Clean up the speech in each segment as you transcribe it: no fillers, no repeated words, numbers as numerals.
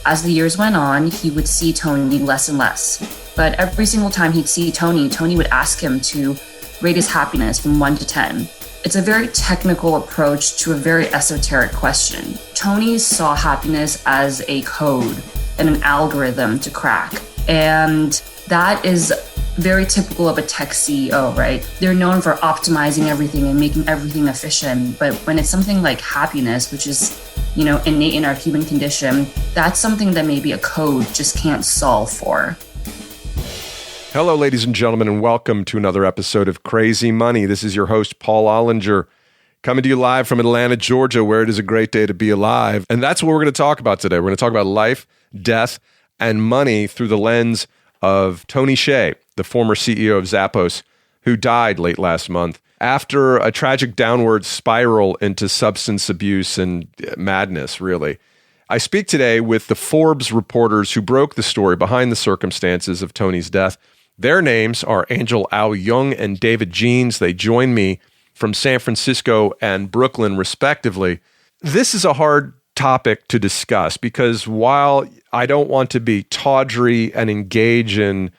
As the years went on, he would see Tony less and less. But every single time he'd see Tony, Tony would ask him to rate his happiness from 1 to 10. It's a very technical approach to a very esoteric question. Tony saw happiness as a code and an algorithm to crack. And that is very typical of a tech CEO, right? They're known for optimizing everything and making everything efficient. But when it's something like happiness, which is, innate in our human condition, that's something that maybe a code just can't solve for. Hello, ladies and gentlemen, and welcome to another episode of Crazy Money. This is your host, Paul Ollinger, coming to you live from Atlanta, Georgia, where it is a great day to be alive. And that's what we're going to talk about today. We're going to talk about life, death, and money through the lens of Tony Hsieh, the former CEO of Zappos, who died late last month after a tragic downward spiral into substance abuse and madness, really. I speak today with the Forbes reporters who broke the story behind the circumstances of Tony's death. Their names are Au-Yeung and David Jeans. They join me from San Francisco and Brooklyn, respectively. This is a hard topic to discuss because while I don't want to be tawdry and engage in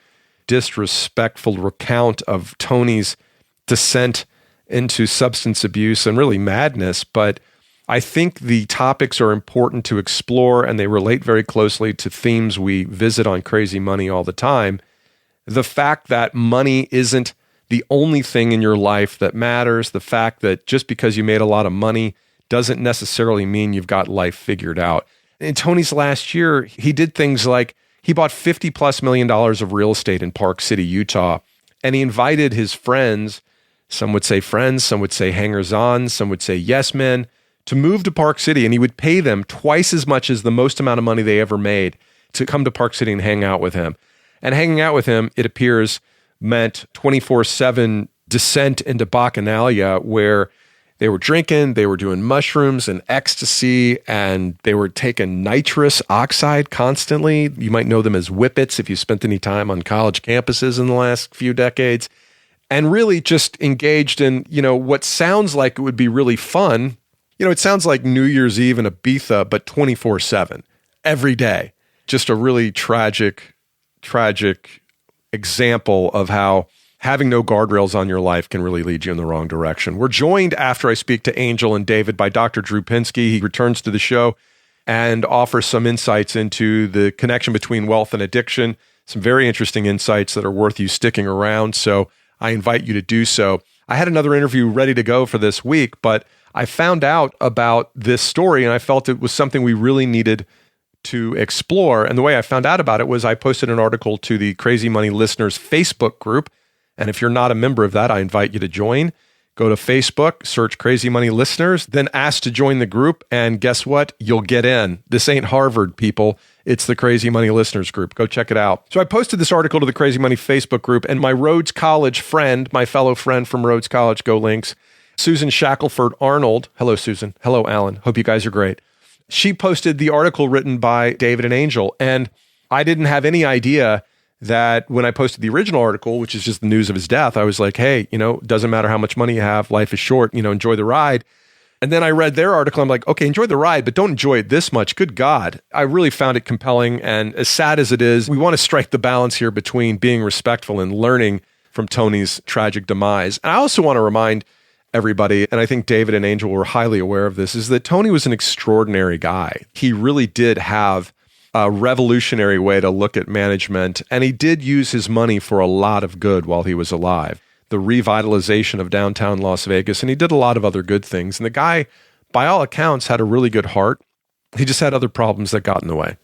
disrespectful recount of Tony's descent into substance abuse and really madness, but I think the topics are important to explore and they relate very closely to themes we visit on Crazy Money all the time. The fact that money isn't the only thing in your life that matters, the fact that just because you made a lot of money doesn't necessarily mean you've got life figured out. In Tony's last year, he did things like he bought $50+ million of real estate in Park City, Utah, and he invited his friends, some would say friends, some would say hangers-on, some would say yes men, to move to Park City, and he would pay them twice as much as the most amount of money they ever made to come to Park City and hang out with him. And hanging out with him, it appears, meant 24/7 descent into bacchanalia where they were drinking, they were doing mushrooms and ecstasy, and they were taking nitrous oxide constantly. You might know them as whippets if you spent any time on college campuses in the last few decades. And really just engaged in, what sounds like it would be really fun. It sounds like New Year's Eve in Ibiza, but 24/7, every day. Just a really tragic example of how having no guardrails on your life can really lead you in the wrong direction. We're joined after I speak to Angel and David by Dr. Drew Pinsky. He returns to the show and offers some insights into the connection between wealth and addiction, some very interesting insights that are worth you sticking around. So I invite you to do so. I had another interview ready to go for this week, but I found out about this story and I felt it was something we really needed to explore. And the way I found out about it was I posted an article to the Crazy Money Listeners Facebook group. And if you're not a member of that, I invite you to join. Go to Facebook, search Crazy Money Listeners, then ask to join the group. And guess what? You'll get in. This ain't Harvard, people. It's the Crazy Money Listeners group. Go check it out. So I posted this article to the Crazy Money Facebook group, and my Rhodes College friend, my fellow friend from Rhodes College, go links, Susan Shackelford Arnold. Hello, Susan. Hello, Alan. Hope you guys are great. She posted the article written by David and Angel. And I didn't have any idea that when I posted the original article, which is just the news of his death, I was like, hey, doesn't matter how much money you have, life is short, enjoy the ride. And then I read their article. I'm like, okay, enjoy the ride, but don't enjoy it this much. Good God. I really found it compelling. And as sad as it is, we want to strike the balance here between being respectful and learning from Tony's tragic demise. And I also want to remind everybody, and I think David and Angel were highly aware of this, is that Tony was an extraordinary guy. He really did have a revolutionary way to look at management, and he did use his money for a lot of good while he was alive. The revitalization of downtown Las Vegas, and he did a lot of other good things. And the guy, by all accounts, had a really good heart. He just had other problems that got in the way.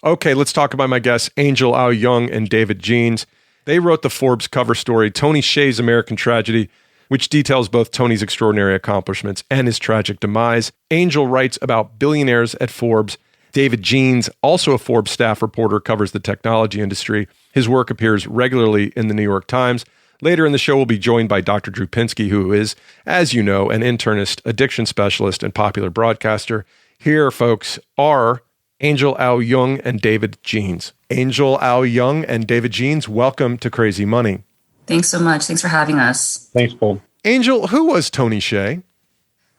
Okay, let's talk about my guests, Angel Au-Yeung and David Jeans. They wrote the Forbes cover story, Tony Hsieh's American Tragedy, which details both Tony's extraordinary accomplishments and his tragic demise. Angel writes about billionaires at Forbes. David Jeans, also a Forbes staff reporter, covers the technology industry. His work appears regularly in the New York Times. Later in the show, we'll be joined by Dr. Drew Pinsky, who is, as you know, an internist, addiction specialist, and popular broadcaster. Here, folks, are Angel Au-Yeung and David Jeans. Angel Au-Yeung and David Jeans, welcome to Crazy Money. Thanks so much. Thanks for having us. Thanks, Paul. Angel, who was Tony Hsieh?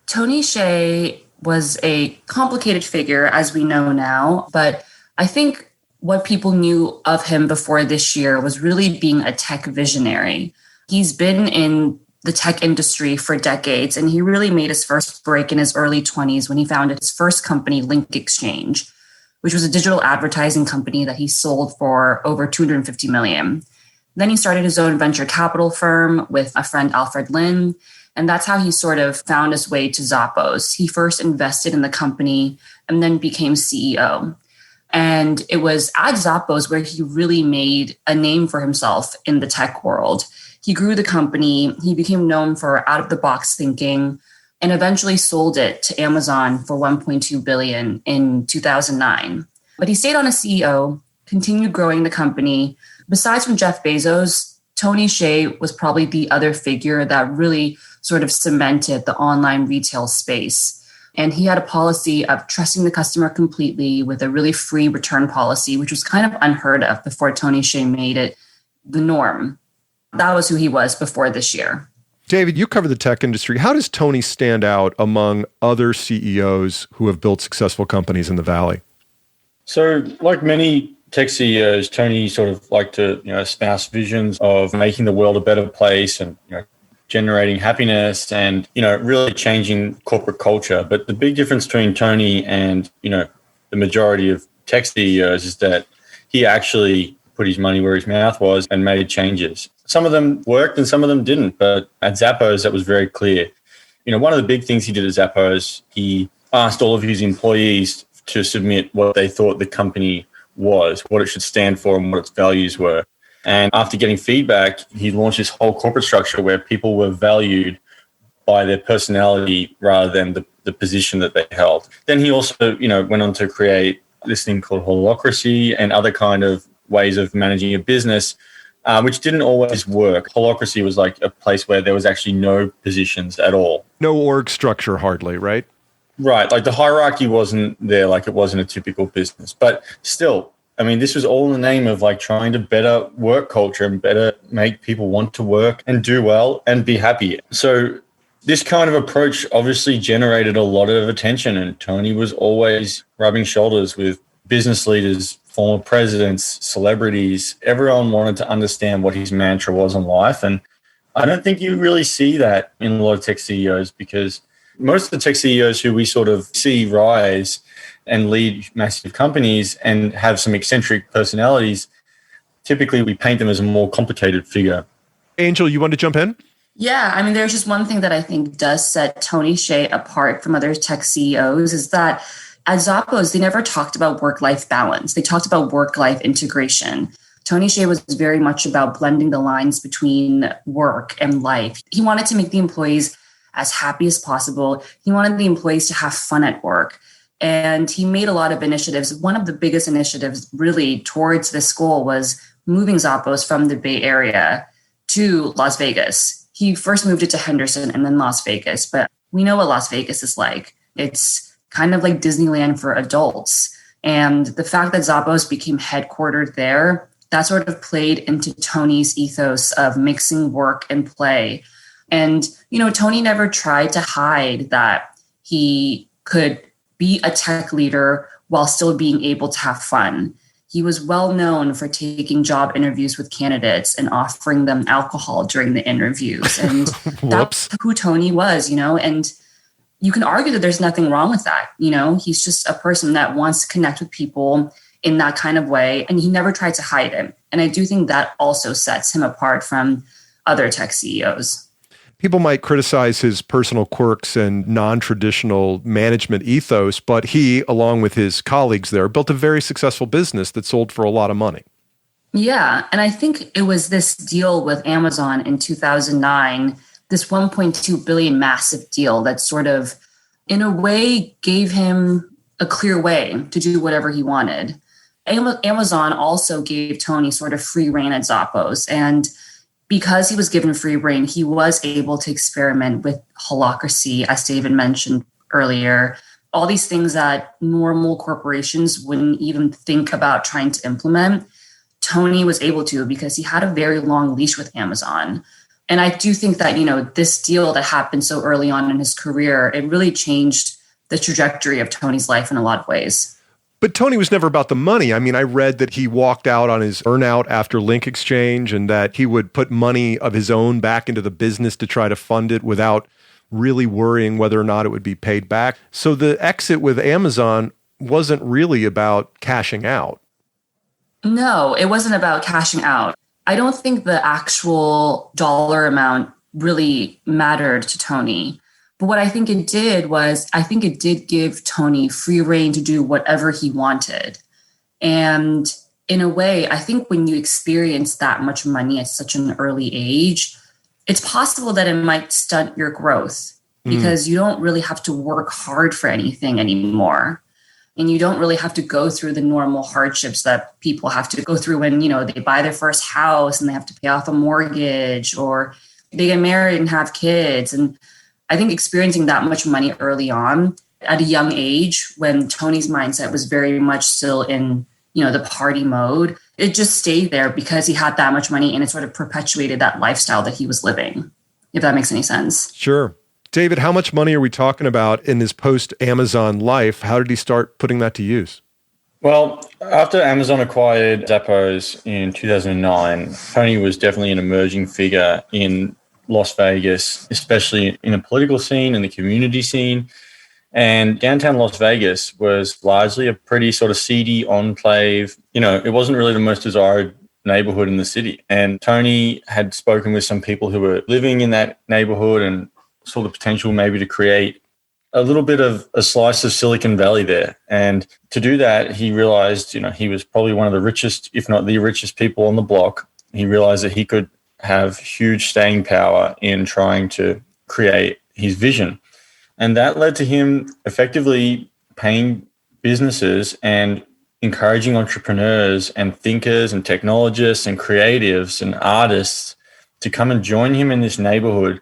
Tony Hsieh was a complicated figure, as we know now, but I think what people knew of him before this year was really being a tech visionary. He's been in the tech industry for decades, and he really made his first break in his early 20s when he founded his first company, Link Exchange, which was a digital advertising company that he sold for over $250 million. Then he started his own venture capital firm with a friend, Alfred Lin, and that's how he sort of found his way to Zappos. He first invested in the company and then became CEO. And it was at Zappos where he really made a name for himself in the tech world. He grew the company, he became known for out-of-the-box thinking, and eventually sold it to Amazon for $1.2 billion in 2009. But he stayed on as CEO, continued growing the company. Besides from Jeff Bezos, Tony Hsieh was probably the other figure that really sort of cemented the online retail space. And he had a policy of trusting the customer completely with a really free return policy, which was kind of unheard of before Tony Hsieh made it the norm. That was who he was before this year. David, you cover the tech industry. How does Tony stand out among other CEOs who have built successful companies in the Valley? So, like many tech CEOs, Tony sort of liked to, espouse visions of making the world a better place and, generating happiness and, really changing corporate culture. But the big difference between Tony and, the majority of tech CEOs is that he actually put his money where his mouth was and made changes. Some of them worked and some of them didn't. But at Zappos, that was very clear. One of the big things he did at Zappos, he asked all of his employees to submit what they thought the company was, what it should stand for and what its values were. And after getting feedback, he launched this whole corporate structure where people were valued by their personality rather than the position that they held. Then he also, went on to create this thing called holacracy and other kind of ways of managing a business, which didn't always work. Holacracy was like a place where there was actually no positions at all. No org structure hardly, right? Right. Like the hierarchy wasn't there like it was in a typical business. But still, this was all in the name of like trying to better work culture and better make people want to work and do well and be happy. So this kind of approach obviously generated a lot of attention, and Tony was always rubbing shoulders with business leaders, former presidents, celebrities. Everyone wanted to understand what his mantra was in life. And I don't think you really see that in a lot of tech CEOs, because most of the tech CEOs who we sort of see rise and lead massive companies and have some eccentric personalities, typically we paint them as a more complicated figure. Angel, you want to jump in? Yeah, there's just one thing that I think does set Tony Hsieh apart from other tech CEOs is that at Zappos, they never talked about work-life balance. They talked about work-life integration. Tony Hsieh was very much about blending the lines between work and life. He wanted to make the employees as happy as possible. He wanted the employees to have fun at work. And he made a lot of initiatives. One of the biggest initiatives really towards this goal was moving Zappos from the Bay Area to Las Vegas. He first moved it to Henderson and then Las Vegas. But we know what Las Vegas is like. It's kind of like Disneyland for adults. And the fact that Zappos became headquartered there, that sort of played into Tony's ethos of mixing work and play. And, Tony never tried to hide that he could be a tech leader while still being able to have fun. He was well known for taking job interviews with candidates and offering them alcohol during the interviews. And that's who Tony was, and you can argue that there's nothing wrong with that. He's just a person that wants to connect with people in that kind of way. And he never tried to hide it. And I do think that also sets him apart from other tech CEOs. People might criticize his personal quirks and non-traditional management ethos, but he, along with his colleagues there, built a very successful business that sold for a lot of money. Yeah, and I think it was this deal with Amazon in 2009, this $1.2 billion massive deal that sort of, in a way, gave him a clear way to do whatever he wanted. Amazon also gave Tony sort of free rein at Zappos, and because he was given free rein, he was able to experiment with holacracy, as David mentioned earlier, all these things that normal corporations wouldn't even think about trying to implement. Tony was able to because he had a very long leash with Amazon. And I do think that, this deal that happened so early on in his career, it really changed the trajectory of Tony's life in a lot of ways. But Tony was never about the money. I mean, I read that he walked out on his earnout after Link Exchange and that he would put money of his own back into the business to try to fund it without really worrying whether or not it would be paid back. So the exit with Amazon wasn't really about cashing out. No, it wasn't about cashing out. I don't think the actual dollar amount really mattered to Tony. But what I think it did was, I think it did give Tony free rein to do whatever he wanted. And in a way, I think when you experience that much money at such an early age, it's possible that it might stunt your growth because you don't really have to work hard for anything anymore. And you don't really have to go through the normal hardships that people have to go through when, they buy their first house and they have to pay off a mortgage or they get married and have kids. And I think experiencing that much money early on at a young age, when Tony's mindset was very much still in, the party mode, it just stayed there because he had that much money and it sort of perpetuated that lifestyle that he was living, if that makes any sense. Sure. David, how much money are we talking about in his post-Amazon life? How did he start putting that to use? Well, after Amazon acquired Zappos in 2009, Tony was definitely an emerging figure in Las Vegas, especially in the political scene and the community scene. And downtown Las Vegas was largely a pretty sort of seedy enclave. It wasn't really the most desired neighborhood in the city. And Tony had spoken with some people who were living in that neighborhood and saw the potential maybe to create a little bit of a slice of Silicon Valley there. And to do that, he realized, he was probably one of the richest, if not the richest people on the block. He realized that he could have huge staying power in trying to create his vision. And that led to him effectively paying businesses and encouraging entrepreneurs and thinkers and technologists and creatives and artists to come and join him in this neighborhood.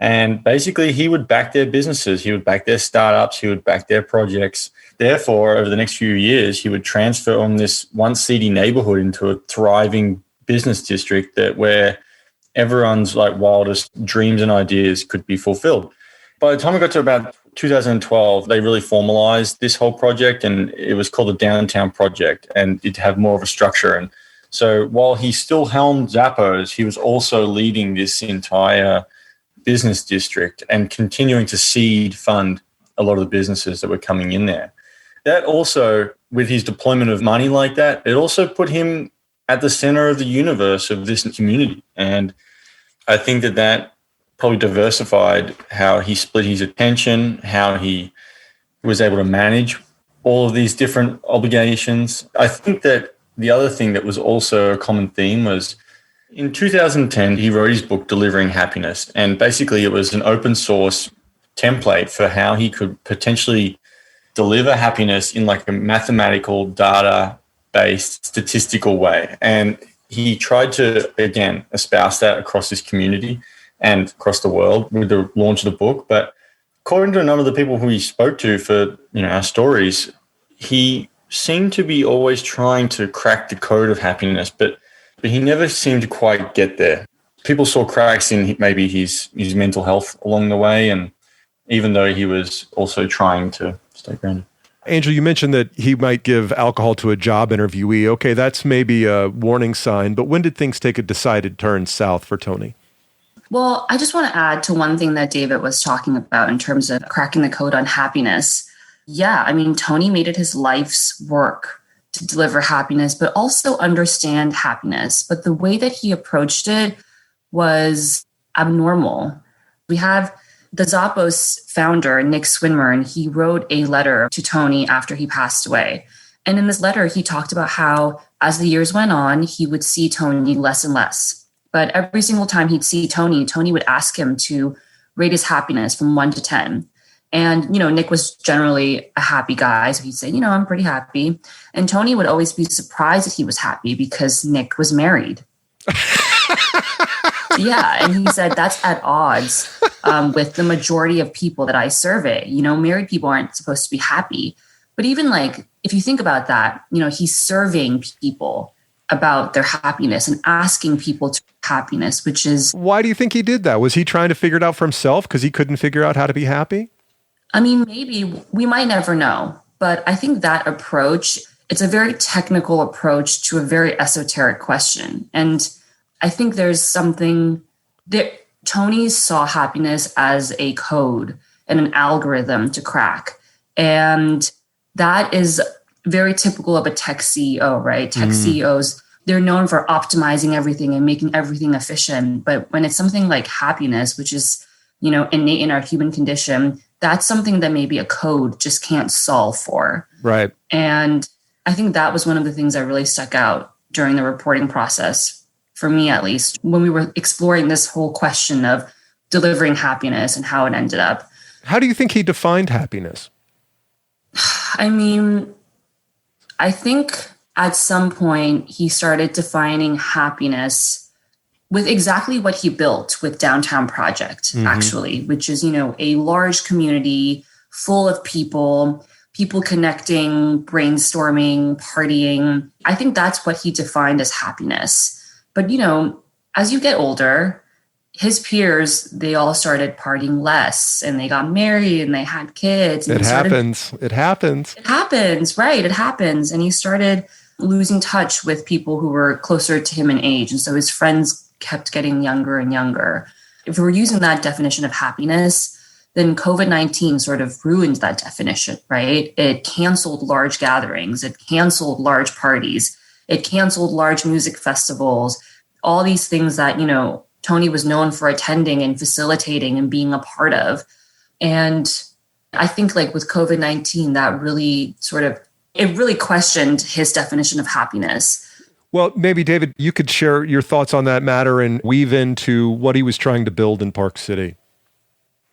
And basically, he would back their businesses, he would back their startups, he would back their projects. Therefore, over the next few years, he would transform this once seedy neighborhood into a thriving business district where everyone's wildest dreams and ideas could be fulfilled. By the time we got to about 2012, they really formalized this whole project, and it was called the Downtown Project, and it had more of a structure. And so while he still helmed Zappos, he was also leading this entire business district and continuing to seed fund a lot of the businesses that were coming in there. That also, with his deployment of money like that, it also put him at the center of the universe of this community. And I think that probably diversified how he split his attention, how he was able to manage all of these different obligations. I think that the other thing that was also a common theme was in 2010, he wrote his book, Delivering Happiness. And basically it was an open source template for how he could potentially deliver happiness in a mathematical, data-based, statistical way. And he tried to, again, espouse that across this community and across the world with the launch of the book. But according to a number of the people who he spoke to for our stories, he seemed to be always trying to crack the code of happiness, but he never seemed to quite get there. People saw cracks in maybe his mental health along the way, and even though he was also trying to stay grounded. Angel, you mentioned that he might give alcohol to a job interviewee. Okay, that's maybe a warning sign, but when did things take a decided turn south for Tony? Well, I just want to add to one thing that David was talking about in terms of cracking the code on happiness. Yeah, Tony made it his life's work to deliver happiness, but also understand happiness. But the way that he approached it was abnormal. We have the Zappos founder, Nick Swinmurn. He wrote a letter to Tony after he passed away. And in this letter, he talked about how as the years went on, he would see Tony less and less. But every single time he'd see Tony, Tony would ask him to rate his happiness from 1 to 10. And, Nick was generally a happy guy. So he'd say, I'm pretty happy. And Tony would always be surprised that he was happy because Nick was married. Yeah. And he said, that's at odds with the majority of people that I survey. Married people aren't supposed to be happy. But even if you think about that, he's surveying people about their happiness and asking people to happiness, which is... Why do you think he did that? Was he trying to figure it out for himself because he couldn't figure out how to be happy? Maybe. We might never know. But I think that approach, it's a very technical approach to a very esoteric question. And I think there's something that Tony saw happiness as a code and an algorithm to crack. And that is very typical of a tech CEO, right? Tech CEOs, they're known for optimizing everything and making everything efficient. But when it's something like happiness, which is, innate in our human condition, that's something that maybe a code just can't solve for. Right. And I think that was one of the things that really stuck out during the reporting process, for me at least, when we were exploring this whole question of delivering happiness and how it ended up. How do you think he defined happiness? I mean, I think at some point he started defining happiness with exactly what he built with Downtown Project, actually, which is, a large community full of people connecting, brainstorming, partying. I think that's what he defined as happiness. But, as you get older, his peers, they all started partying less and they got married and they had kids. And It happens, right? It happens. And he started losing touch with people who were closer to him in age. And so his friends kept getting younger and younger. If we're using that definition of happiness, then COVID-19 sort of ruined that definition, right? It canceled large gatherings. It canceled large parties. It canceled large music festivals, all these things that, Tony was known for attending and facilitating and being a part of. And I think with COVID-19, that really it really questioned his definition of happiness. Well, maybe, David, you could share your thoughts on that matter and weave into what he was trying to build in Park City.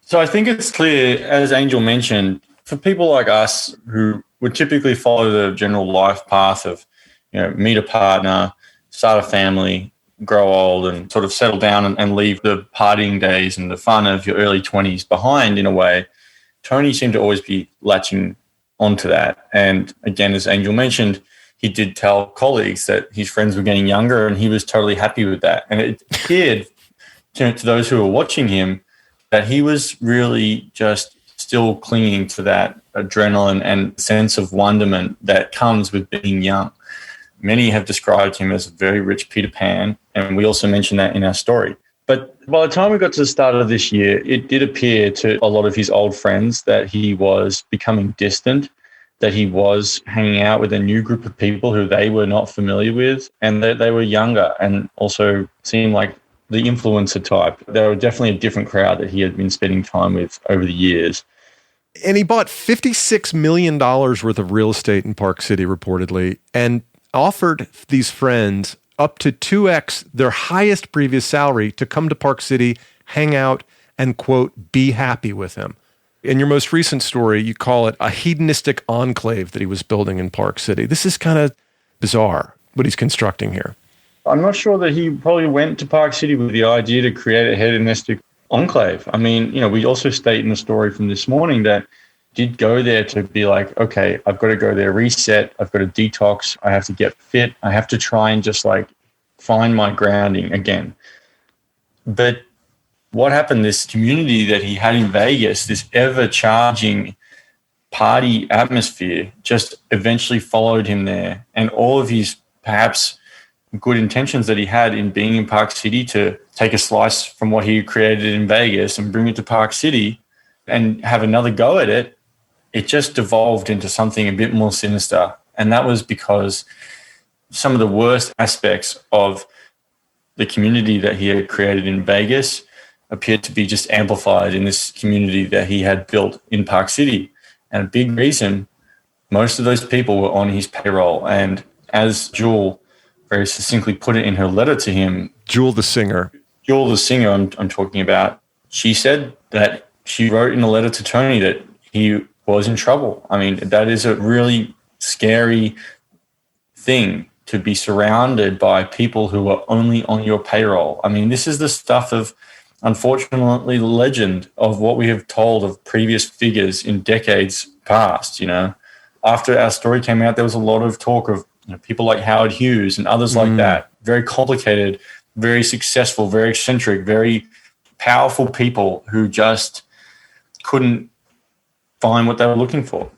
So I think it's clear, as Angel mentioned, for people like us who would typically follow the general life path of, meet a partner, start a family, grow old and sort of settle down and leave the partying days and the fun of your early 20s behind in a way, Tony seemed to always be latching onto that. And again, as Angel mentioned, he did tell colleagues that his friends were getting younger and he was totally happy with that. And it appeared to those who were watching him that he was really just still clinging to that adrenaline and sense of wonderment that comes with being young. Many have described him as a very rich Peter Pan, and we also mentioned that in our story. But by the time we got to the start of this year, it did appear to a lot of his old friends that he was becoming distant, that he was hanging out with a new group of people who they were not familiar with, and that they were younger and also seemed like the influencer type. They were definitely a different crowd that he had been spending time with over the years. And he bought $56 million worth of real estate in Park City, reportedly, and offered these friends up to 2x their highest previous salary to come to Park City, hang out, and, quote, be happy with him. In your most recent story, you call it a hedonistic enclave that he was building in Park City. This is kind of bizarre, what he's constructing here. I'm not sure that he probably went to Park City with the idea to create a hedonistic enclave. I mean, we also state in the story from this morning that did go there to be like, okay, I've got to go there, reset, I've got to detox, I have to get fit, I have to try and just find my grounding again. But what happened, this community that he had in Vegas, this ever-charging party atmosphere, just eventually followed him there. And all of his perhaps good intentions that he had in being in Park City to take a slice from what he created in Vegas and bring it to Park City and have another go at it, it just devolved into something a bit more sinister. And that was because some of the worst aspects of the community that he had created in Vegas appeared to be just amplified in this community that he had built in Park City. And a big reason, most of those people were on his payroll. And as Jewel very succinctly put it in her letter to him, Jewel the singer I'm talking about, she said that she wrote in a letter to Tony that he was in trouble. I mean, that is a really scary thing, to be surrounded by people who are only on your payroll. I mean, this is the stuff of, unfortunately, the legend of what we have told of previous figures in decades past. After our story came out, there was a lot of talk of people like Howard Hughes and others like that, very complicated, very successful, very eccentric, very powerful people who just couldn't find what they were looking for.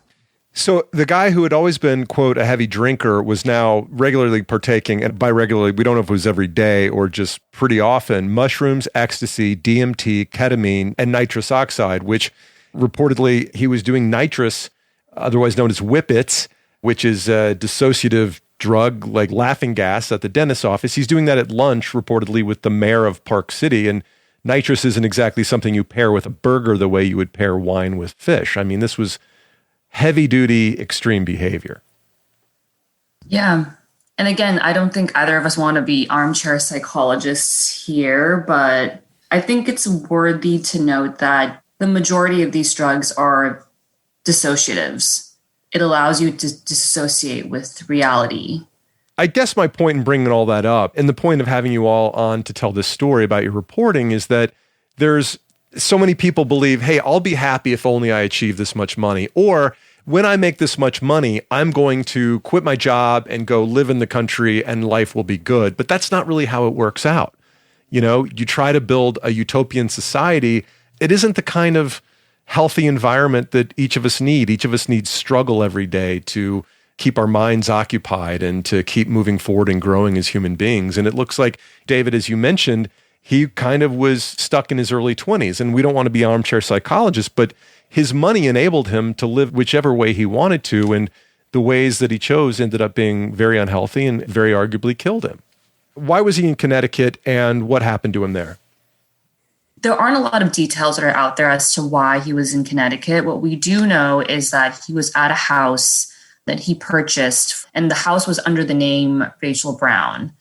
So the guy who had always been, quote, a heavy drinker was now regularly partaking, and by regularly, we don't know if it was every day or just pretty often, mushrooms, ecstasy, DMT, ketamine, and nitrous oxide, which reportedly he was doing nitrous, otherwise known as whippets, which is a dissociative drug like laughing gas at the dentist's office. He's doing that at lunch, reportedly, with the mayor of Park City. And nitrous isn't exactly something you pair with a burger the way you would pair wine with fish. I mean, this was heavy-duty, extreme behavior. Yeah. And again, I don't think either of us want to be armchair psychologists here, but I think it's worthy to note that the majority of these drugs are dissociatives. It allows you to dissociate with reality. I guess my point in bringing all that up, and the point of having you all on to tell this story about your reporting, is that there's so many people believe, hey, I'll be happy if only I achieve this much money. Or when I make this much money, I'm going to quit my job and go live in the country and life will be good. But that's not really how it works out. You know, you try to build a utopian society. It isn't the kind of healthy environment that each of us need. Each of us needs struggle every day to keep our minds occupied and to keep moving forward and growing as human beings. And it looks like, David, as you mentioned, he kind of was stuck in his early 20s. And we don't want to be armchair psychologists, but his money enabled him to live whichever way he wanted to. And the ways that he chose ended up being very unhealthy and very arguably killed him. Why was he in Connecticut and what happened to him there? There aren't a lot of details that are out there as to why he was in Connecticut. What we do know is that he was at a house that he purchased, and the house was under the name Rachel Brown.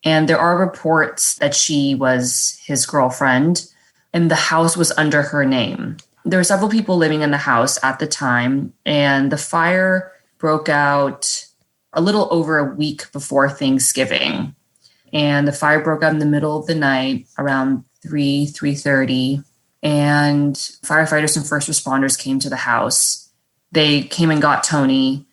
And there are reports that she was his girlfriend, and the house was under her name. There were several people living in the house at the time, and the fire broke out a little over a week before Thanksgiving. And the fire broke out in the middle of the night around 3:30, and firefighters and first responders came to the house. They came and got Tony,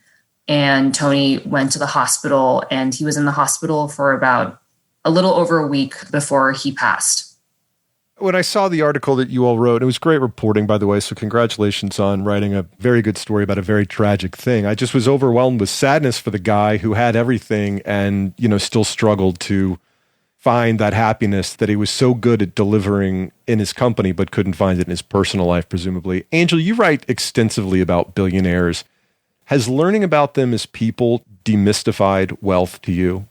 and Tony went to the hospital, and he was in the hospital for about a little over a week before he passed. When I saw the article that you all wrote, it was great reporting, by the way, so congratulations on writing a very good story about a very tragic thing. I just was overwhelmed with sadness for the guy who had everything and, you know, still struggled to find that happiness that he was so good at delivering in his company, but couldn't find it in his personal life, presumably. Angel, you write extensively about billionaires. Has learning about them as people demystified wealth to you?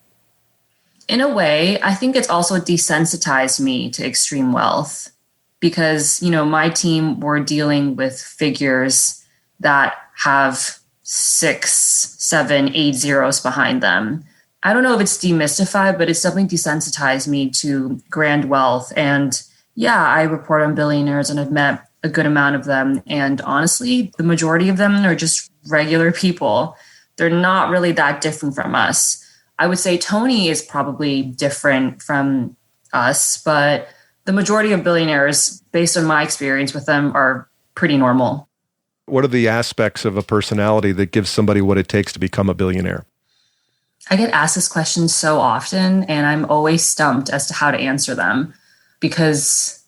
In a way, I think it's also desensitized me to extreme wealth because, you know, my team were dealing with figures that have 6, 7, 8 zeros behind them. I don't know if it's demystified, but it's definitely desensitized me to grand wealth. And yeah, I report on billionaires and I've met a good amount of them. And honestly, the majority of them are just regular people. They're not really that different from us. I would say Tony is probably different from us, but the majority of billionaires, based on my experience with them, are pretty normal. What are the aspects of a personality that gives somebody what it takes to become a billionaire? I get asked this question so often, and I'm always stumped as to how to answer them because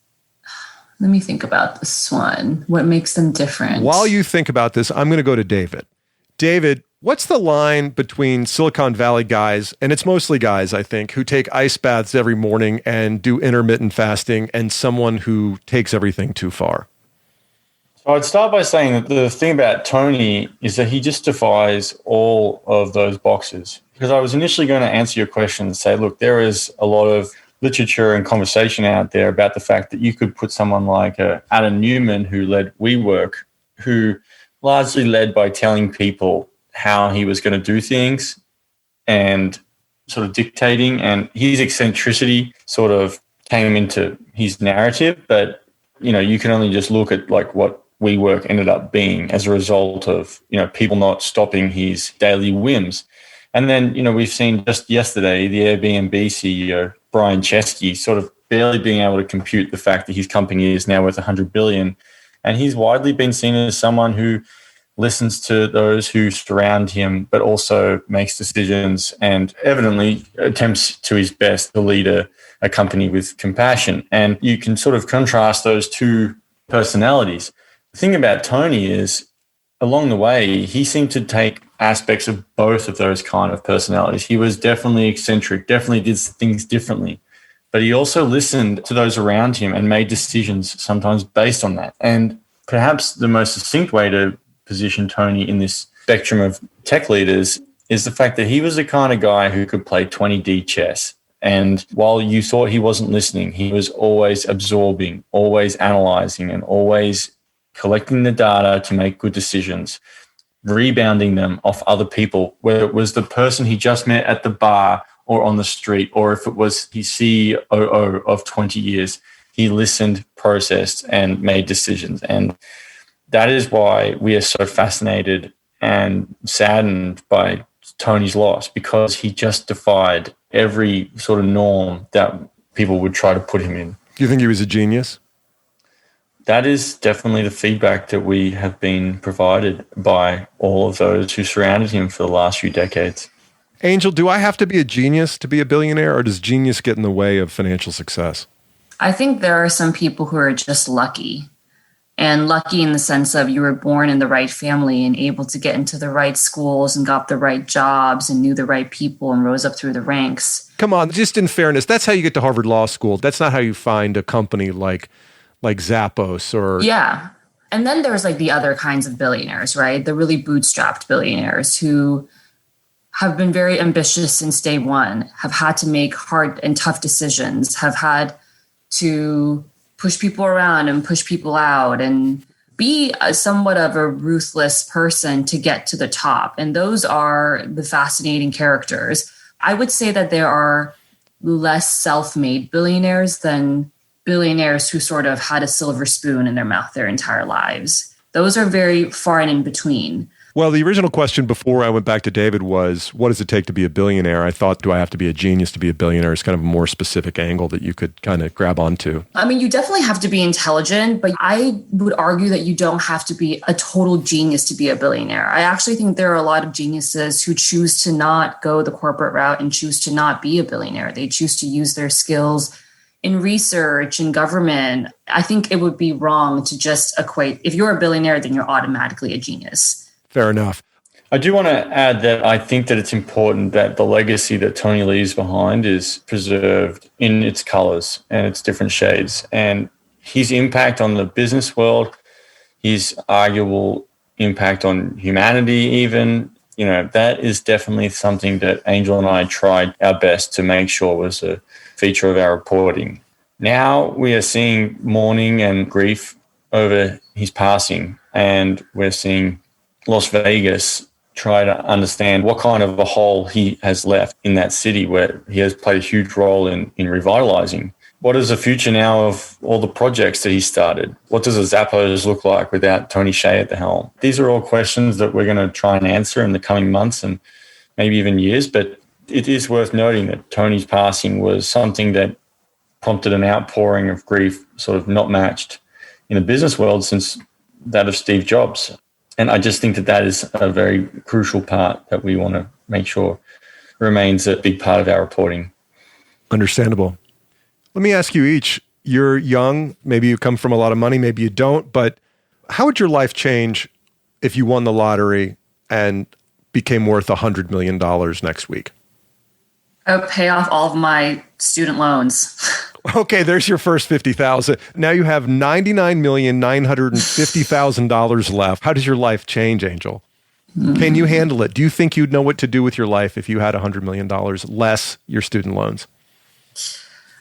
let me think about this one. What makes them different? While you think about this, I'm going to go to David. David, what's the line between Silicon Valley guys, and it's mostly guys, I think, who take ice baths every morning and do intermittent fasting, and someone who takes everything too far? So I'd start by saying that the thing about Tony is that he just defies all of those boxes. Because I was initially going to answer your question and say, look, there is a lot of literature and conversation out there about the fact that you could put someone like Adam Newman, who led WeWork, who largely led by telling people how he was going to do things and sort of dictating, and his eccentricity sort of came into his narrative. But, you know, you can only just look at like what WeWork ended up being as a result of, you know, people not stopping his daily whims. And then, you know, we've seen just yesterday the Airbnb CEO, Brian Chesky, sort of barely being able to compute the fact that his company is now worth $100 billion. And he's widely been seen as someone who listens to those who surround him, but also makes decisions and evidently attempts to his best to lead a company with compassion. And you can sort of contrast those two personalities. The thing about Tony is along the way, he seemed to take aspects of both of those kind of personalities. He was definitely eccentric, definitely did things differently, but he also listened to those around him and made decisions sometimes based on that. And perhaps the most succinct way to position Tony in this spectrum of tech leaders is the fact that he was the kind of guy who could play 20D chess. And while you thought he wasn't listening, he was always absorbing, always analyzing, and always collecting the data to make good decisions, rebounding them off other people, whether it was the person he just met at the bar or on the street, or if it was his COO of 20 years. He listened, processed, and made decisions. And that is why we are so fascinated and saddened by Tony's loss, because he just defied every sort of norm that people would try to put him in. Do you think he was a genius? That is definitely the feedback that we have been provided by all of those who surrounded him for the last few decades. Angel, do I have to be a genius to be a billionaire, or does genius get in the way of financial success? I think there are some people who are just lucky. And lucky in the sense of you were born in the right family and able to get into the right schools and got the right jobs and knew the right people and rose up through the ranks. Come on, just in fairness, that's how you get to Harvard Law School. That's not how you find a company like Zappos or... Yeah. And then there's like the other kinds of billionaires, right? The really bootstrapped billionaires who have been very ambitious since day one, have had to make hard and tough decisions, have had to push people around and push people out and be somewhat of a ruthless person to get to the top. And those are the fascinating characters. I would say that there are less self-made billionaires than billionaires who sort of had a silver spoon in their mouth their entire lives. Those are very far and in between. Well, the original question before I went back to David was, what does it take to be a billionaire? I thought, do I have to be a genius to be a billionaire? It's kind of a more specific angle that you could kind of grab onto. I mean, you definitely have to be intelligent, but I would argue that you don't have to be a total genius to be a billionaire. I actually think there are a lot of geniuses who choose to not go the corporate route and choose to not be a billionaire. They choose to use their skills in research and government. I think it would be wrong to just equate, if you're a billionaire, then you're automatically a genius. Fair enough. I do want to add that I think that it's important that the legacy that Tony leaves behind is preserved in its colors and its different shades. And his impact on the business world, his arguable impact on humanity even, that is definitely something that Angel and I tried our best to make sure was a feature of our reporting. Now we are seeing mourning and grief over his passing, and we're seeing Las Vegas try to understand what kind of a hole he has left in that city where he has played a huge role in revitalizing. What is the future now of all the projects that he started? What does a Zappos look like without Tony Hsieh at the helm? These are all questions that we're going to try and answer in the coming months and maybe even years, but it is worth noting that Tony's passing was something that prompted an outpouring of grief sort of not matched in the business world since that of Steve Jobs. And I just think that that is a very crucial part that we want to make sure remains a big part of our reporting. Understandable. Let me ask you each, you're young, maybe you come from a lot of money, maybe you don't, but how would your life change if you won the lottery and became worth $100 million next week? I would pay off all of my student loans. Okay, there's your first $50,000. Now you have $99,950,000 left. How does your life change, Angel? Can you handle it? Do you think you'd know what to do with your life if you had $100 million less your student loans?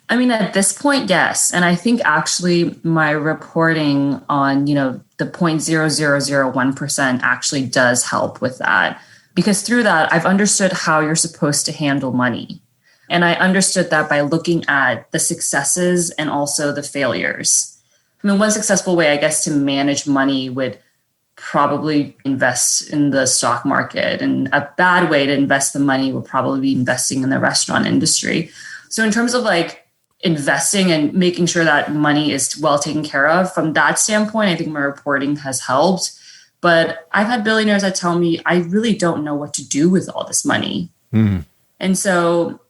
I mean, at this point, yes. And I think actually my reporting on, the 0.0001% actually does help with that. Because through that, I've understood how you're supposed to handle money. And I understood that by looking at the successes and also the failures. I mean, one successful way, I guess, to manage money would probably invest in the stock market. And a bad way to invest the money would probably be investing in the restaurant industry. So in terms of like investing and making sure that money is well taken care of, from that standpoint, I think my reporting has helped. But I've had billionaires that tell me, I really don't know what to do with all this money. Mm. And so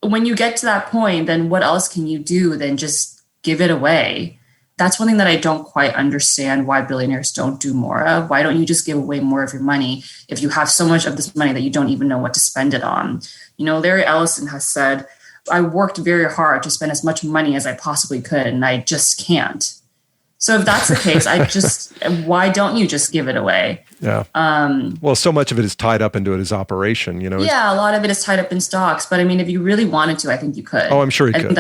when you get to that point, then what else can you do than just give it away? that's one thing that I don't quite understand why billionaires don't do more of. Why don't you just give away more of your money if you have so much of this money that you don't even know what to spend it on? Larry Ellison has said, I worked very hard to spend as much money as I possibly could, and I just can't. So if that's the case, why don't you just give it away? Yeah. Well, so much of it is tied up into his operation, Yeah, a lot of it is tied up in stocks. But I mean, if you really wanted to, I think you could. Oh, I'm sure you could.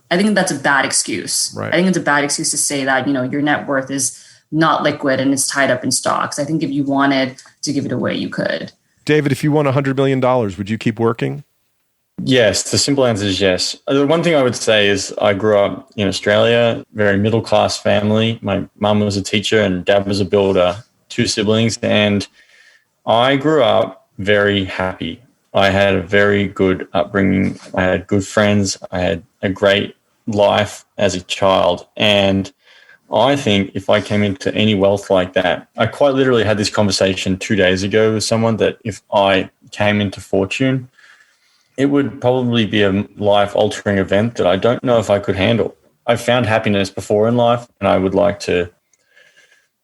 I think that's a bad excuse. Right. I think it's a bad excuse to say that, your net worth is not liquid and it's tied up in stocks. I think if you wanted to give it away, you could. David, if you won $100 million, would you keep working? Yes, the simple answer is yes. The one thing I would say is I grew up in Australia, very middle-class family. My mum was a teacher and dad was a builder, 2 siblings, and I grew up very happy. I had a very good upbringing. I had good friends. I had a great life as a child. And I think if I came into any wealth like that, I quite literally had this conversation 2 days ago with someone that if I came into fortune, it would probably be a life-altering event that I don't know if I could handle. I've found happiness before in life, and I would like to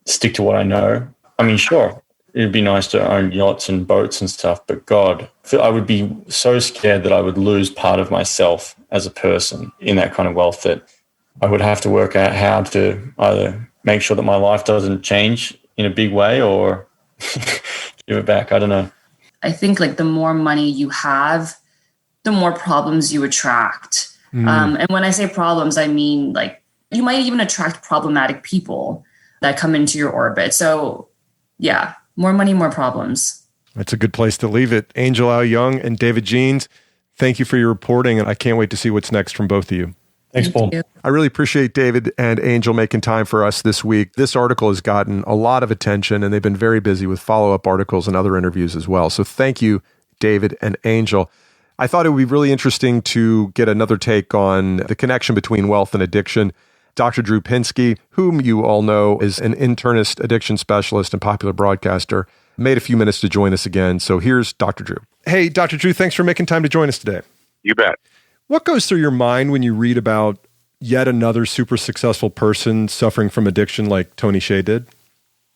stick to what I know. I mean, sure, it'd be nice to own yachts and boats and stuff, but God, I would be so scared that I would lose part of myself as a person in that kind of wealth that I would have to work out how to either make sure that my life doesn't change in a big way or give it back. I don't know. I think the more money you have, the more problems you attract. And when I say problems, I mean you might even attract problematic people that come into your orbit. So yeah, more money, more problems. That's a good place to leave it. Angel Au-Yeung and David Jeans, thank you for your reporting, and I can't wait to see what's next from both of you. Thanks, Paul. I really appreciate David and Angel making time for us this week. This article has gotten a lot of attention, and they've been very busy with follow-up articles and other interviews as well. So thank you, David and Angel. I thought it would be really interesting to get another take on the connection between wealth and addiction. Dr. Drew Pinsky, whom you all know is an internist, addiction specialist, and popular broadcaster, made a few minutes to join us again. So here's Dr. Drew. Hey, Dr. Drew, thanks for making time to join us today. You bet. What goes through your mind when you read about yet another super successful person suffering from addiction like Tony Hsieh did?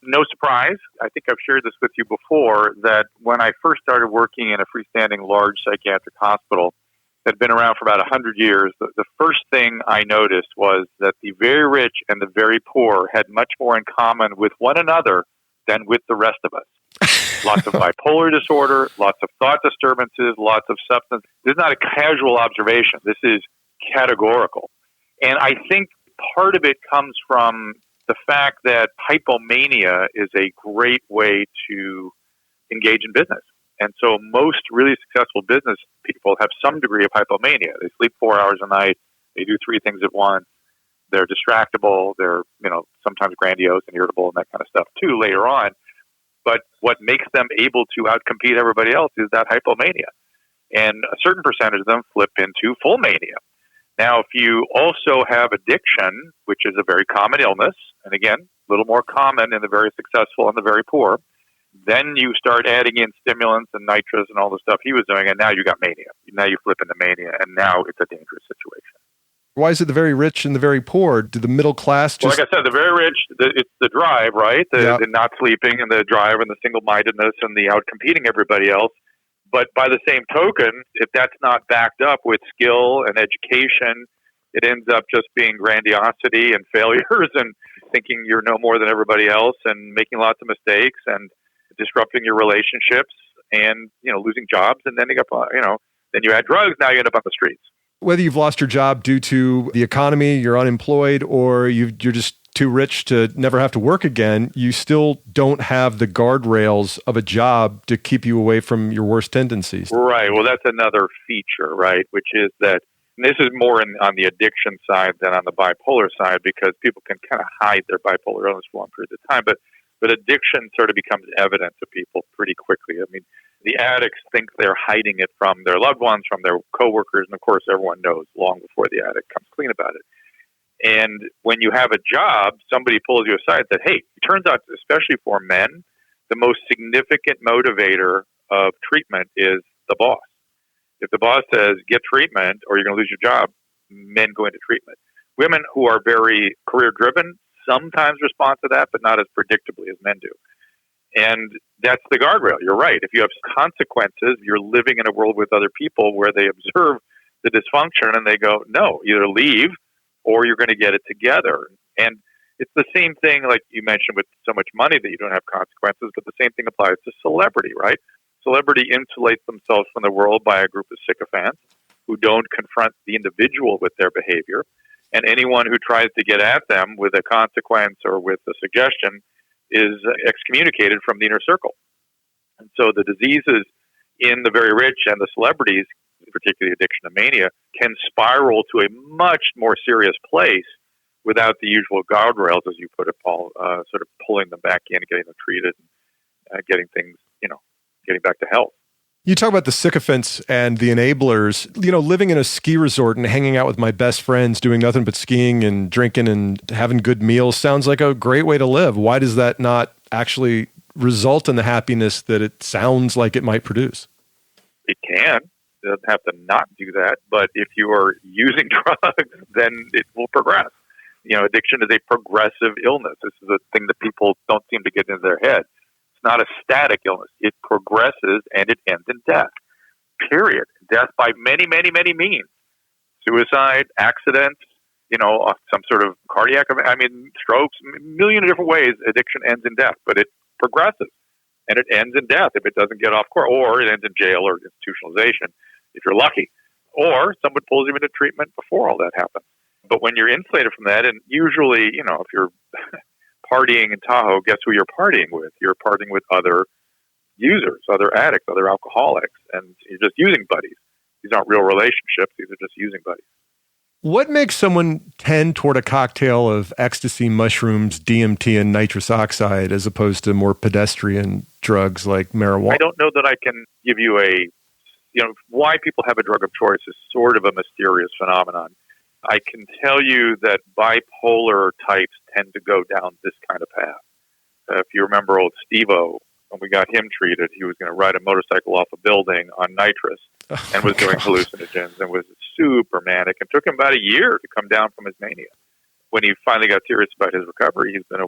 No surprise. I think I've shared this with you before that when I first started working in a freestanding large psychiatric hospital that had been around for about 100 years, the first thing I noticed was that the very rich and the very poor had much more in common with one another than with the rest of us. Lots of bipolar disorder, lots of thought disturbances, lots of substance. This is not a casual observation. This is categorical. And I think part of it comes from the fact that hypomania is a great way to engage in business. And so most really successful business people have some degree of hypomania. They sleep 4 hours a night. They do 3 things at once. They're distractible. They're, sometimes grandiose and irritable and that kind of stuff too later on. But what makes them able to outcompete everybody else is that hypomania. And a certain percentage of them flip into full mania. Now, if you also have addiction, which is a very common illness, and again, a little more common in the very successful and the very poor, then you start adding in stimulants and nitrous and all the stuff he was doing, and now you got mania. Now you flip into mania, and now it's a dangerous situation. Why is it the very rich and the very poor? Do the middle class just... Well, like I said, the very rich, it's the drive, right? The not sleeping and the drive and the single-mindedness and the out-competing everybody else. But by the same token, if that's not backed up with skill and education, it ends up just being grandiosity and failures and thinking you're no more than everybody else and making lots of mistakes and disrupting your relationships and, losing jobs and ending up, then you add drugs, now you end up on the streets. Whether you've lost your job due to the economy, you're unemployed, or you're just too rich to never have to work again, you still don't have the guardrails of a job to keep you away from your worst tendencies. Right. Well, that's another feature, right? Which is that, and this is more on the addiction side than on the bipolar side, because people can kind of hide their bipolar illness for long periods of time. But addiction sort of becomes evident to people pretty quickly. I mean, the addicts think they're hiding it from their loved ones, from their coworkers, and of course everyone knows long before the addict comes clean about it. And when you have a job, somebody pulls you aside and said, hey, it turns out, especially for men, the most significant motivator of treatment is the boss. If the boss says, get treatment or you're going to lose your job, men go into treatment. Women who are very career-driven sometimes respond to that, but not as predictably as men do. And that's the guardrail. You're right. If you have consequences, you're living in a world with other people where they observe the dysfunction and they go, no, either leave or you're going to get it together. And it's the same thing, like you mentioned, with so much money that you don't have consequences, but the same thing applies to celebrity, right? Celebrity insulates themselves from the world by a group of sycophants who don't confront the individual with their behavior. And anyone who tries to get at them with a consequence or with a suggestion is excommunicated from the inner circle. And so the diseases in the very rich and the celebrities, particularly addiction and mania, can spiral to a much more serious place without the usual guardrails, as you put it, Paul, sort of pulling them back in, getting them treated, and getting things, getting back to health. You talk about the sycophants and the enablers. Living in a ski resort and hanging out with my best friends, doing nothing but skiing and drinking and having good meals sounds like a great way to live. Why does that not actually result in the happiness that it sounds like it might produce? It can. It doesn't have to not do that. But if you are using drugs, then it will progress. Addiction is a progressive illness. This is a thing that people don't seem to get into their head. It's not a static illness. It progresses and it ends in death. Period. Death by many, many, many means. Suicide, accidents, some sort of cardiac, strokes, a million different ways addiction ends in death, but it progresses and it ends in death if it doesn't get off course, or it ends in jail or institutionalization if you're lucky, or someone pulls you into treatment before all that happens. But when you're insulated from that, and usually, if you're partying in Tahoe, guess who you're partying with? You're partying with other users, other addicts, other alcoholics, and you're just using buddies. These aren't real relationships. These are just using buddies. What makes someone tend toward a cocktail of ecstasy, mushrooms, DMT, and nitrous oxide as opposed to more pedestrian drugs like marijuana? I don't know that I can give you why people have a drug of choice is sort of a mysterious phenomenon. I can tell you that bipolar types tend to go down this kind of path. If you remember old Steve-O, when we got him treated, he was going to ride a motorcycle off a building on nitrous and was doing hallucinogens and was super manic, and took him about a year to come down from his mania. When he finally got serious about his recovery, he's been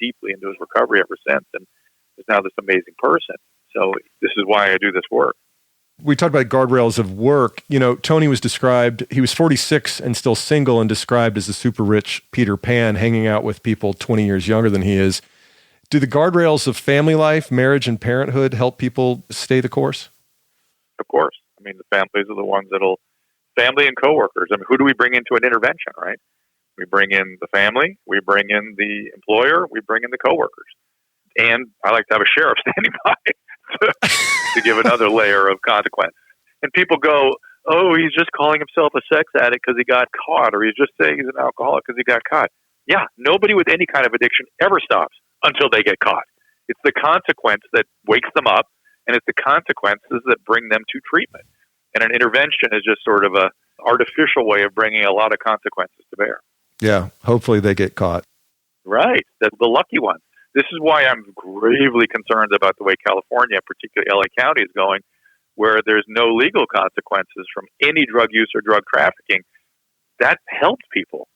deeply into his recovery ever since, and is now this amazing person. So this is why I do this work. We talked about guardrails of work. Tony was described, he was 46 and still single and described as a super rich Peter Pan hanging out with people 20 years younger than he is. Do the guardrails of family life, marriage, and parenthood help people stay the course? Of course. The families are the ones family and coworkers. Who do we bring into an intervention, right? We bring in the family, we bring in the employer, we bring in the coworkers. And I like to have a sheriff standing by to give another layer of consequence. And people go, oh, he's just calling himself a sex addict because he got caught, or he's just saying he's an alcoholic because he got caught. Yeah, nobody with any kind of addiction ever stops until they get caught. It's the consequence that wakes them up, and it's the consequences that bring them to treatment. And an intervention is just sort of a artificial way of bringing a lot of consequences to bear. Yeah, hopefully they get caught. Right, the lucky ones. This is why I'm gravely concerned about the way California, particularly LA County, is going, where there's no legal consequences from any drug use or drug trafficking. That helped people.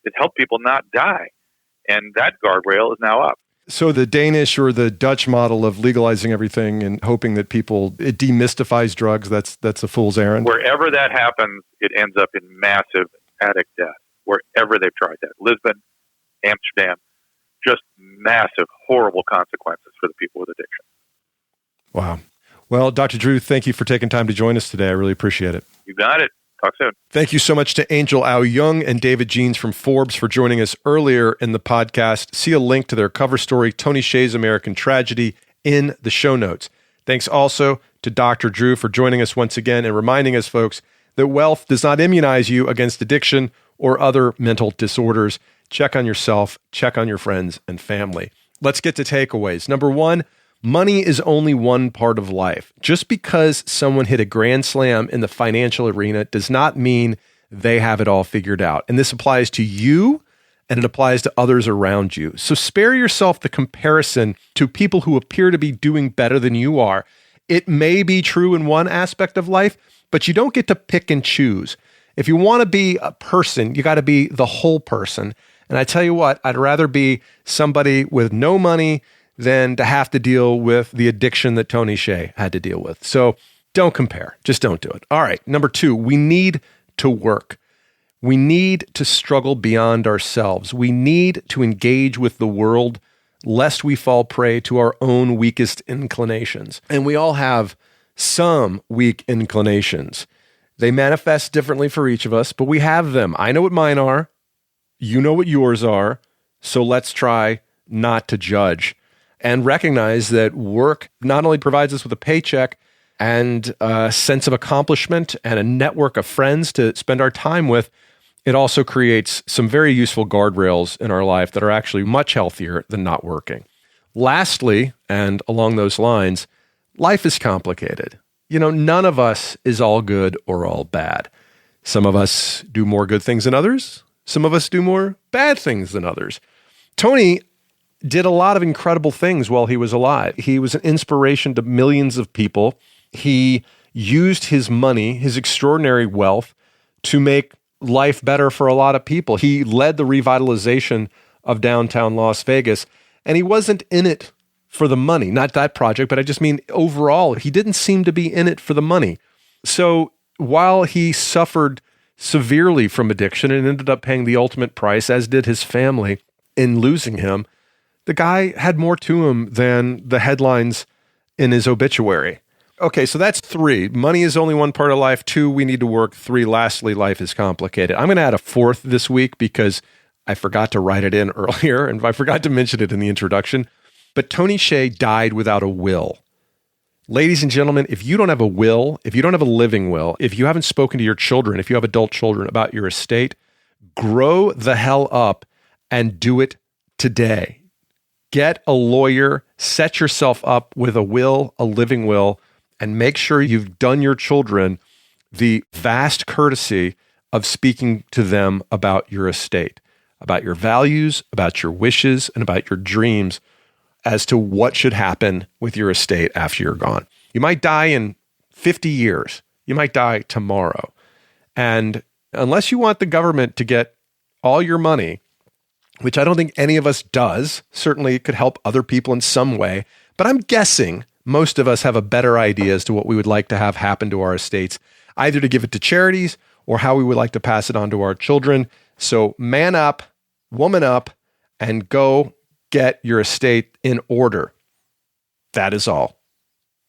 It helped people not die. And that guardrail is now up. So the Danish or the Dutch model of legalizing everything and hoping that it demystifies drugs, that's a fool's errand? Wherever that happens, it ends up in massive addict death. Wherever they've tried that. Lisbon, Amsterdam, just massive, horrible consequences for the people with addiction. Wow. Well, Dr. Drew, thank you for taking time to join us today. I really appreciate it. You got it. Talk soon. Thank you so much to Angel Au-Yeung and David Jeans from Forbes for joining us earlier in the podcast. See a link to their cover story, Tony Hsieh's American Tragedy, in the show notes. Thanks also to Dr. Drew for joining us once again and reminding us, folks, that wealth does not immunize you against addiction or other mental disorders. Check on yourself, check on your friends and family. Let's get to takeaways. Number one, money is only one part of life. Just because someone hit a grand slam in the financial arena does not mean they have it all figured out. And this applies to you and it applies to others around you. So spare yourself the comparison to people who appear to be doing better than you are. It may be true in one aspect of life, but you don't get to pick and choose. If you want to be a person, you got to be the whole person. And I tell you what, I'd rather be somebody with no money than to have to deal with the addiction that Tony Hsieh had to deal with. So don't compare. Just don't do it. All right. Number 2, we need to work. We need to struggle beyond ourselves. We need to engage with the world lest we fall prey to our own weakest inclinations. And we all have some weak inclinations. They manifest differently for each of us, but we have them. I know what mine are. You know what yours are. So let's try not to judge and recognize that work not only provides us with a paycheck and a sense of accomplishment and a network of friends to spend our time with, it also creates some very useful guardrails in our life that are actually much healthier than not working. Lastly, and along those lines, life is complicated. None of us is all good or all bad. Some of us do more good things than others. Some of us do more bad things than others. Tony did a lot of incredible things while he was alive. He was an inspiration to millions of people. He used his money, his extraordinary wealth, to make life better for a lot of people. He led the revitalization of downtown Las Vegas, and he wasn't in it for the money. Not that project, but I just mean overall, he didn't seem to be in it for the money. So while he suffered severely from addiction and ended up paying the ultimate price, as did his family, in losing him, the guy had more to him than the headlines in his obituary. Okay, so that's 3. Money is only one part of life. 2, we need to work. 3, lastly, life is complicated. I'm going to add a 4th this week because I forgot to write it in earlier, and I forgot to mention it in the introduction. But Tony Hsieh died without a will. Ladies and gentlemen, if you don't have a will, if you don't have a living will, if you haven't spoken to your children, if you have adult children about your estate, grow the hell up and do it today. Get a lawyer, set yourself up with a will, a living will, and make sure you've done your children the vast courtesy of speaking to them about your estate, about your values, about your wishes, and about your dreams as to what should happen with your estate after you're gone. You might die in 50 years. You might die tomorrow. And unless you want the government to get all your money, which I don't think any of us does, certainly it could help other people in some way, but I'm guessing most of us have a better idea as to what we would like to have happen to our estates, either to give it to charities or how we would like to pass it on to our children. So man up, woman up, and go get your estate in order. That is all.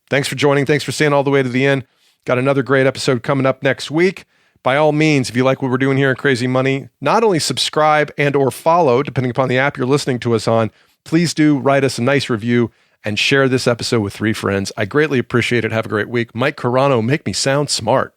Thanks for joining. Thanks for staying all the way to the end. Got another great episode coming up next week. By all means, if you like what we're doing here in Crazy Money, not only subscribe and or follow, depending upon the app you're listening to us on, please do write us a nice review and share this episode with 3 friends. I greatly appreciate it. Have a great week. Mike Carano, make me sound smart.